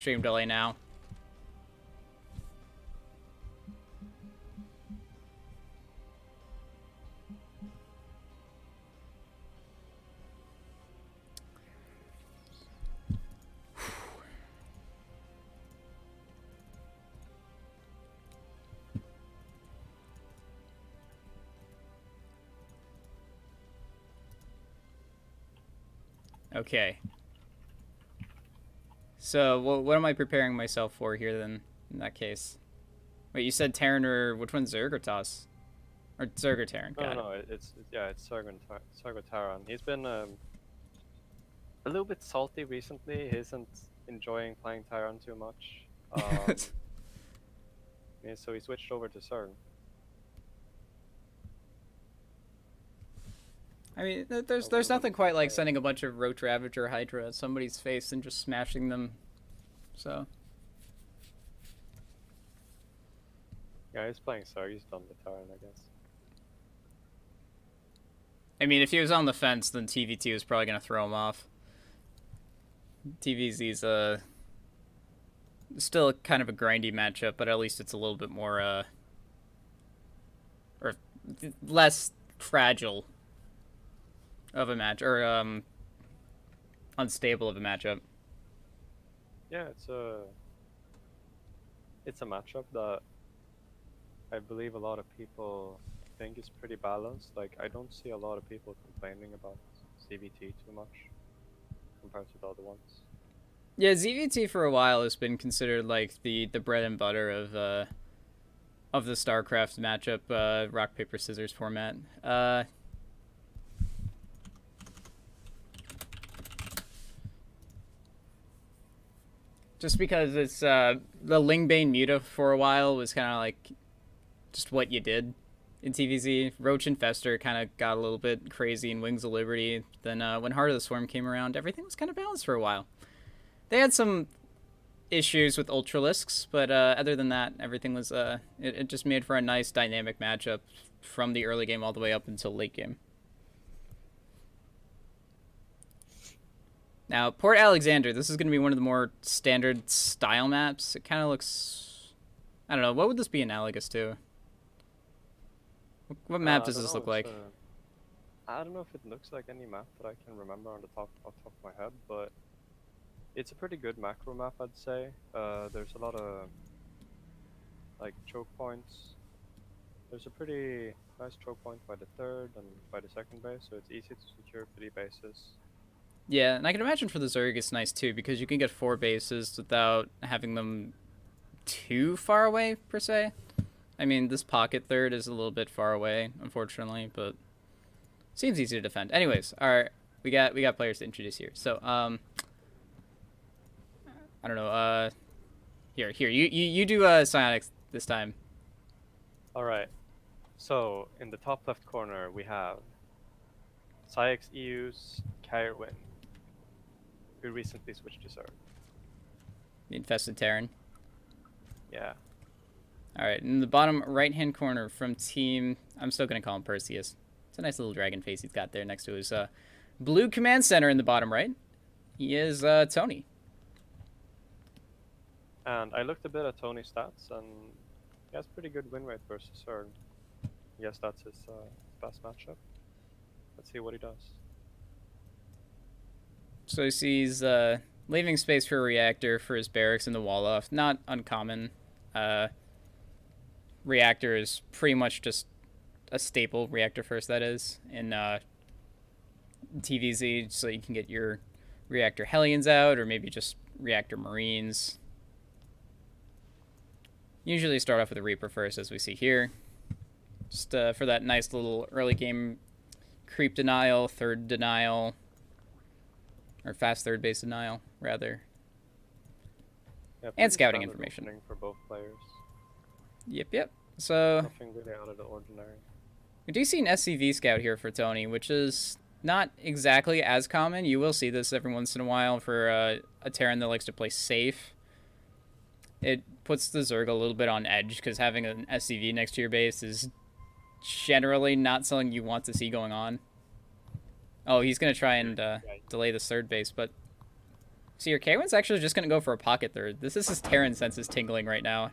Stream delay now. Okay. So, what am I preparing myself for here then, in that case? Wait, you said Terran or which one's Zerg or Toss? Or Zerg or Terran, got it. No, it's Sargon. He's been a little bit salty recently. He isn't enjoying playing Tyrant too much. Yeah, so he switched over to Sargon. I mean, there's nothing quite like sending a bunch of Roach Ravager Hydra at somebody's face and just smashing them. So. Yeah, he's playing Sargon. He's done with Tyrant, I guess. I mean, if he was on the fence, then TVT was probably going to throw him off. TVZ's still kind of a grindy matchup, but at least it's a little bit more or less fragile of a match, or unstable of a matchup. Yeah, it's a matchup that I believe a lot of people think is pretty balanced. Like, I don't see a lot of people complaining about CVT too much compared to the other ones. Yeah, ZVT for a while has been considered like the bread and butter of the StarCraft matchup, rock paper scissors format. Just because it's the Lingbane Muta for a while was kind of like just what you did in TVZ. Roach Infester kind of got a little bit crazy in Wings of Liberty. Then when Heart of the Swarm came around, everything was kind of balanced for a while. They had some issues with Ultralisks, but other than that, everything was it just made for a nice dynamic matchup from the early game all the way up until late game. Now, Port Alexander, this is going to be one of the more standard style maps. It kind of looks, I don't know, what would this be analogous to? What map does this look like? I don't know if it looks like any map that I can remember off the top of my head, but it's a pretty good macro map, I'd say. There's a lot of like choke points. There's a pretty nice choke point by the third and by the second base, so it's easy to secure 3 bases. Yeah, and I can imagine for the Zerg it's nice too, because you can get 4 bases without having them too far away, per se. I mean, this pocket third is a little bit far away, unfortunately, but seems easy to defend. Anyways, alright, we got players to introduce here. So, I don't know, here, you do Psionics this time. Alright, so in the top left corner we have PsiX EU's Kyrwin, who recently switched to Zerg. The Infested Terran. Yeah. Alright, in the bottom right-hand corner from team, I'm still going to call him Perseus. It's a nice little dragon face he's got there next to his blue command center in the bottom right. He is Tony. And I looked a bit at Tony's stats, and he has pretty good win rate versus Zerg. I guess that's his best matchup. Let's see what he does. So he sees leaving space for a reactor for his barracks in the wall off. Not uncommon. Reactor is pretty much just a staple, reactor first that is, in TVZ, so you can get your reactor Hellions out, or maybe just reactor Marines. Usually start off with a Reaper first, as we see here. Just for that nice little early game creep denial, third denial, or fast third base denial, rather. Yeah, and scouting information. For both players. Yep. So nothing really out of the ordinary. We do see an SCV scout here for Tony, which is not exactly as common. You will see this every once in a while for a Terran that likes to play safe. It puts the Zerg a little bit on edge, because having an SCV next to your base is generally not something you want to see going on. Oh, he's going to try and delay this third base, but So your K1's actually just gonna go for a pocket third. This is his Terran senses tingling right now.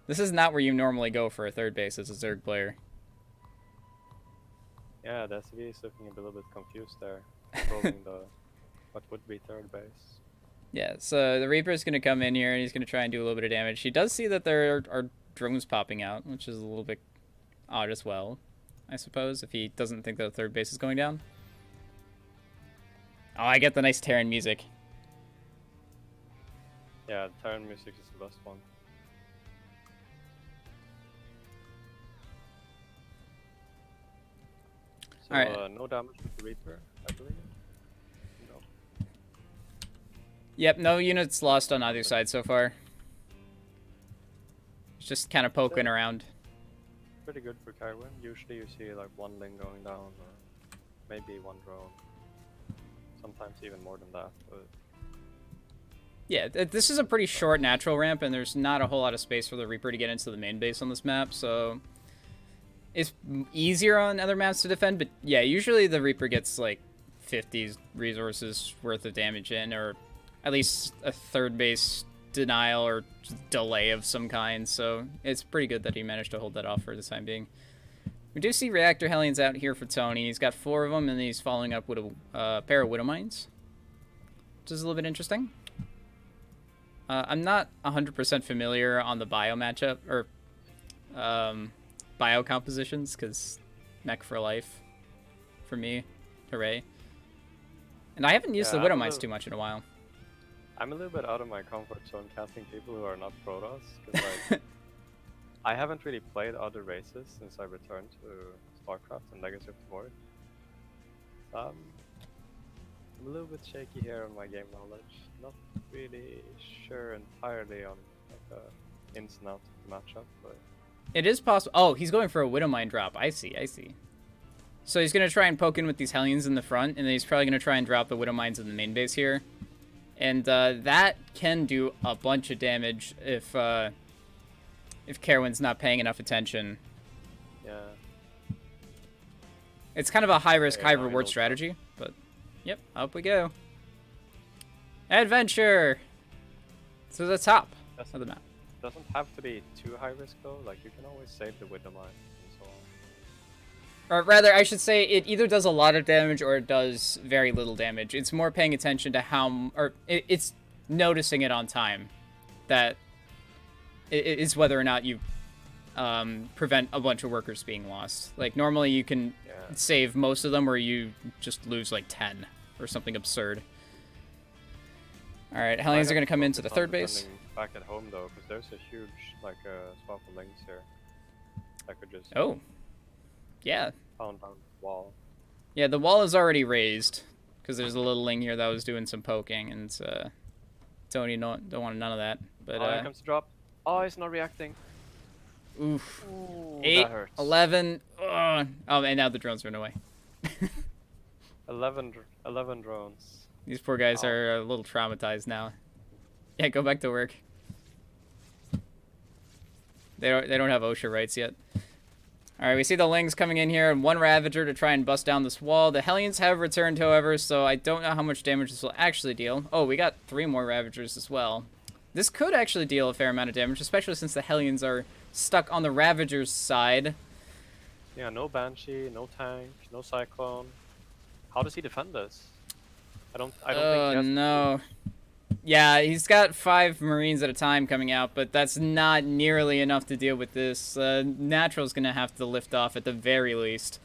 This is not where you normally go for a third base as a Zerg player. Yeah, the STE is looking a little bit confused there, controlling the what would be third base. Yeah, so the Reaper's gonna come in here and he's gonna try and do a little bit of damage. He does see that there are drones popping out, which is a little bit odd as well, I suppose, if he doesn't think that the third base is going down. Oh, I get the nice Terran music. Yeah, the Terran music is the best one. So, Alright. no damage with the Reaper, I believe. No. Yep, no units lost on either side so far. It's just kind of poking around. Pretty good for Carwin. Usually you see like one Ling going down, or maybe one drone. Sometimes even more than that, but... Yeah, this is a pretty short natural ramp, and there's not a whole lot of space for the Reaper to get into the main base on this map, so it's easier on other maps to defend, but yeah, usually the Reaper gets like 50 resources worth of damage in, or at least a third base denial or delay of some kind, so it's pretty good that he managed to hold that off for the time being. We do see Reactor Hellions out here for Tony. He's got 4 of them, and he's following up with a pair of Widow Mines, which is a little bit interesting. I'm not 100% familiar on the bio matchup, or bio compositions, because mech for life for me. Hooray. And I haven't used the Widow Mines too much in a while. I'm a little bit out of my comfort zone casting people who are not Protoss, because like, I haven't really played other races since I returned to StarCraft and Legacy of Tomorrow. I'm a little bit shaky here on my game knowledge. Not really sure entirely on like the ins and outs of the matchup, but it is possible. Oh, he's going for a Widow Mine drop. I see. So he's gonna try and poke in with these Hellions in the front, and then he's probably gonna try and drop the Widow Mines in the main base here, and that can do a bunch of damage if Carwin's not paying enough attention. yeah. It's kind of a high risk, high reward strategy, but yep, up we go. Adventure to the top of the map. Doesn't have to be too high risk though. Like you can always save the Widow Mine and so on. Or rather, I should say it either does a lot of damage or it does very little damage. It's more paying attention to how, or it's noticing it on time. That is whether or not you prevent a bunch of workers being lost. Like normally you can save most of them, or you just lose like 10 or something absurd. All right, Hellions are going to come into the third base. Back at home though, because there's a huge like swap of links here. I could just yeah, pound down the wall. Yeah, the wall is already raised because there's a little Ling here that was doing some poking, and Tony don't want none of that. But here comes the drop. Oh, he's not reacting. Oof. Ooh, 8, that hurts. 11. Oh, and now the drones run away. 11 drones. These poor guys are a little traumatized now. Yeah, go back to work. They don't have OSHA rights yet. All right, we see the Lings coming in here, and 1 Ravager to try and bust down this wall. The Hellions have returned, however, so I don't know how much damage this will actually deal. Oh, we got 3 more Ravagers as well. This could actually deal a fair amount of damage, especially since the Hellions are stuck on the Ravagers' side. Yeah, no Banshee, no tank, no Cyclone. How does he defend this? I don't think he has no. Yeah, he's got 5 Marines at a time coming out, but that's not nearly enough to deal with this. Natural's going to have to lift off at the very least.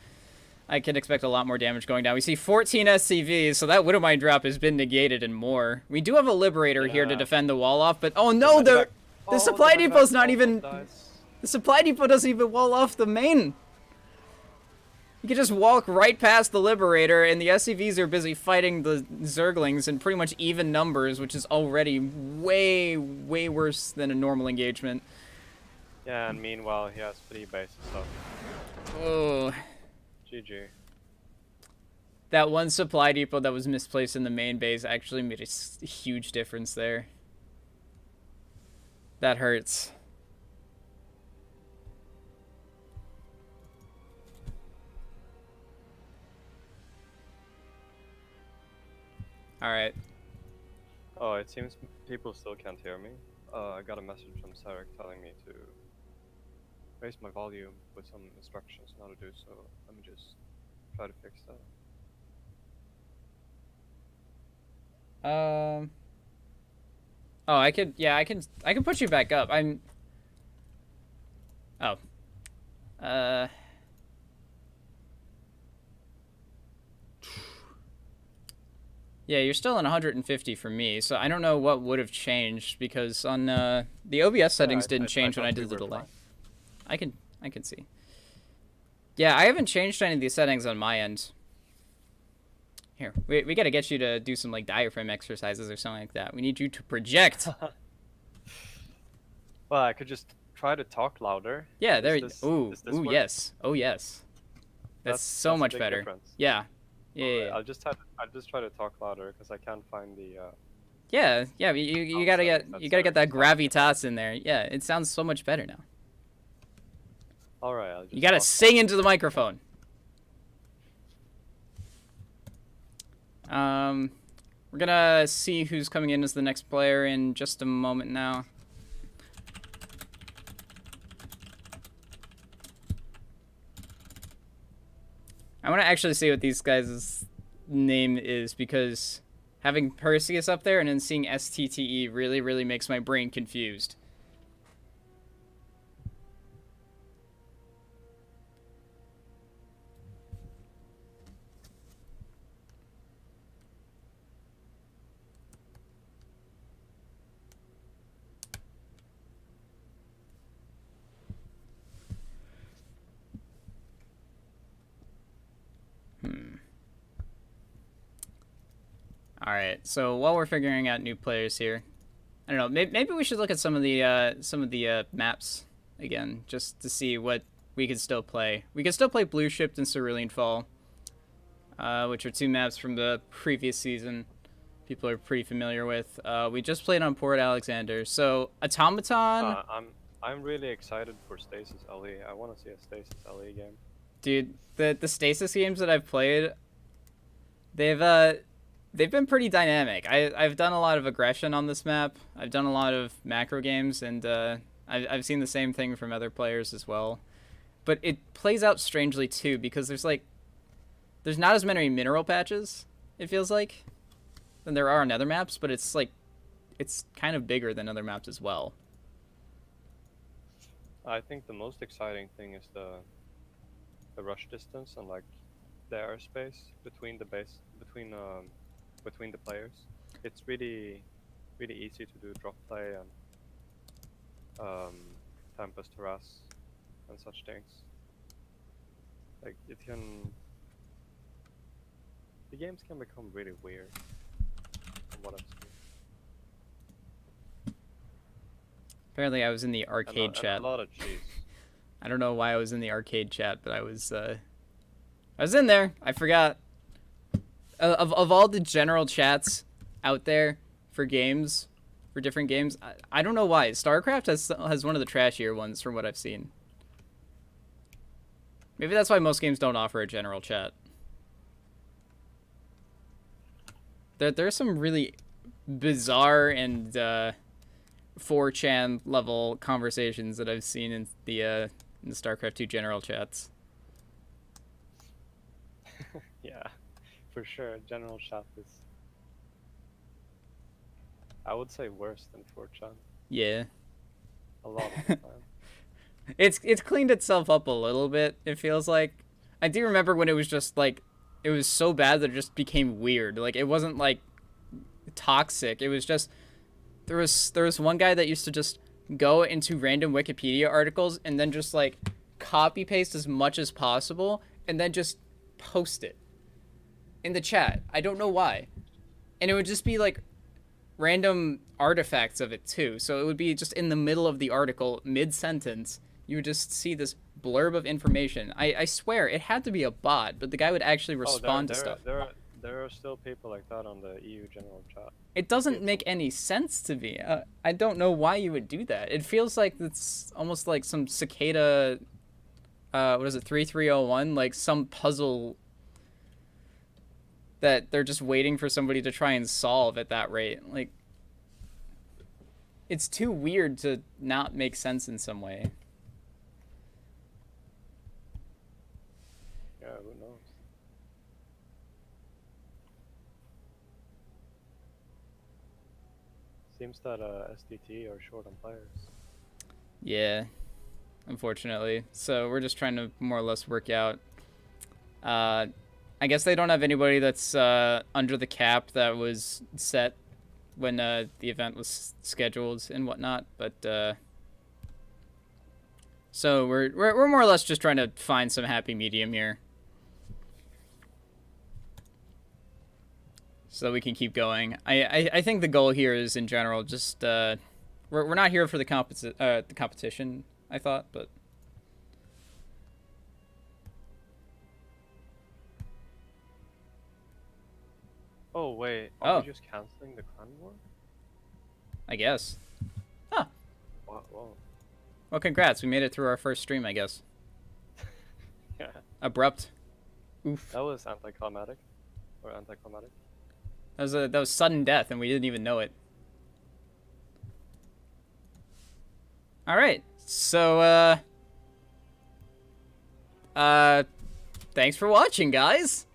I can expect a lot more damage going down. We see 14 SCVs, so that Widowmine drop has been negated and more. We do have a Liberator here to defend the wall off, but oh no, the supply depot's not even... The supply depot doesn't even wall off the main. You can just walk right past the Liberator, and the SCVs are busy fighting the Zerglings in pretty much even numbers, which is already way, way worse than a normal engagement. Yeah, and meanwhile he has 3 bases up. Oh. GG. That one supply depot that was misplaced in the main base actually made a huge difference there. That hurts. Alright. Oh, it seems people still can't hear me. I got a message from Sarek telling me to raise my volume with some instructions on how to do so. Let me just try to fix that. Um. Oh, I could. Yeah, I can put you back up. I'm. Oh. Uh. Yeah, you're still in 150 for me, so I don't know what would have changed because on the OBS Yeah, settings didn't change when I thought we did the were delay. fine. I can see. Yeah, I haven't changed any of these settings on my end. Here, we gotta get you to do some like diaphragm exercises or something like that. We need you to project. Well, I could just try to talk louder. Yeah, Does there. this, Ooh, does this ooh, work? yes. Oh, yes. That's so That's a much big better. difference. Yeah. Yeah, yeah, Alright, yeah. I'll just try to talk louder because I can't find the Yeah, yeah. You sound gotta settings you gotta get Sarek that was talking about. gravitas in there. Yeah, it sounds so much better now. Alright, I'll You just gotta talk sing into the microphone. We're gonna see who's coming in as the next player in just a moment now. I want to actually see what these guys' name is because having Perseus up there and then seeing SttE really, really makes my brain confused. All right. So while we're figuring out new players here, I don't know. Maybe we should look at some of the maps again, just to see what we could still play. We could still play Blue Shipped and Cerulean Fall, which are two maps from the previous season. People are pretty familiar with. We just played on Port Alexander. So Automaton, I'm really excited for Stasis LE. I want to see a Stasis LE game. dude. The Stasis games that I've played, they've been pretty dynamic. I've done a lot of aggression on this map. I've done a lot of macro games, and I've seen the same thing from other players as well. But it plays out strangely too because there's not as many mineral patches. It feels like than there are on other maps, but it's kind of bigger than other maps as well. I think the most exciting thing is the rush distance and like the airspace between the between the players. It's really easy to do drop play and tempest harass and such things. Like the games can become really weird from what I've seen. Apparently, I was in the arcade chat. And a lot of cheese. I don't know why I was in the arcade chat, but I was in there. I forgot. Of all the general chats out there for games, for different games, I don't know why. StarCraft has one of the trashier ones from what I've seen. Maybe that's why most games don't offer a general chat. There's some really bizarre and 4chan level conversations that I've seen in the StarCraft 2 general chats. Yeah, for sure. General chat is, I would say, worse than 4chan. Yeah. A lot of the time. It's cleaned itself up a little bit, it feels like. I do remember when it was just like it was so bad that it just became weird. Like it wasn't like toxic. It was just there was one guy that used to just go into random Wikipedia articles and then just like copy paste as much as possible and then just post it in the chat. I don't know why. And it would just be like random artifacts of it too. So it would be just in the middle of the article, mid-sentence, you would just see this blurb of information. I swear it had to be a bot, but the guy would actually respond to stuff. There are still people like that on the EU general chat. It doesn't make any sense to me. I don't know why you would do that. It feels like it's almost like some cicada, what is it, 3301? Like some puzzle that they're just waiting for somebody to try and solve at that rate. Like, it's too weird to not make sense in some way. Yeah, who knows? Seems that SttE are short on players. Yeah, unfortunately. So we're just trying to more or less work out. I guess they don't have anybody that's under the cap that was set when the event was scheduled and whatnot. But so we're more or less just trying to find some happy medium here, so we can keep going. I think the goal here is in general just we're not here for the competition. I thought, but. Oh wait, Oh. are we just canceling the clan war? I guess. Huh. Whoa. Well, congrats. We made it through our first stream, I guess. Yeah. Abrupt. Oof. That was anticlimactic. Or anticlimactic. That was sudden death, and we didn't even know it. All right. So, thanks for watching, guys.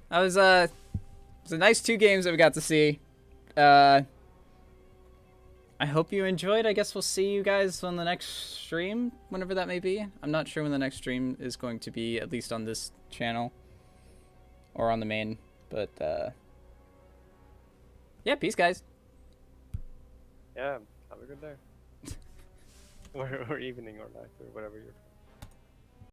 That was a nice 2 games that we got to see. I hope you enjoyed. I guess we'll see you guys on the next stream, whenever that may be. I'm not sure when the next stream is going to be, at least on this channel or on the main. But yeah, peace, guys. Yeah, have a good day. or evening or night or whatever you're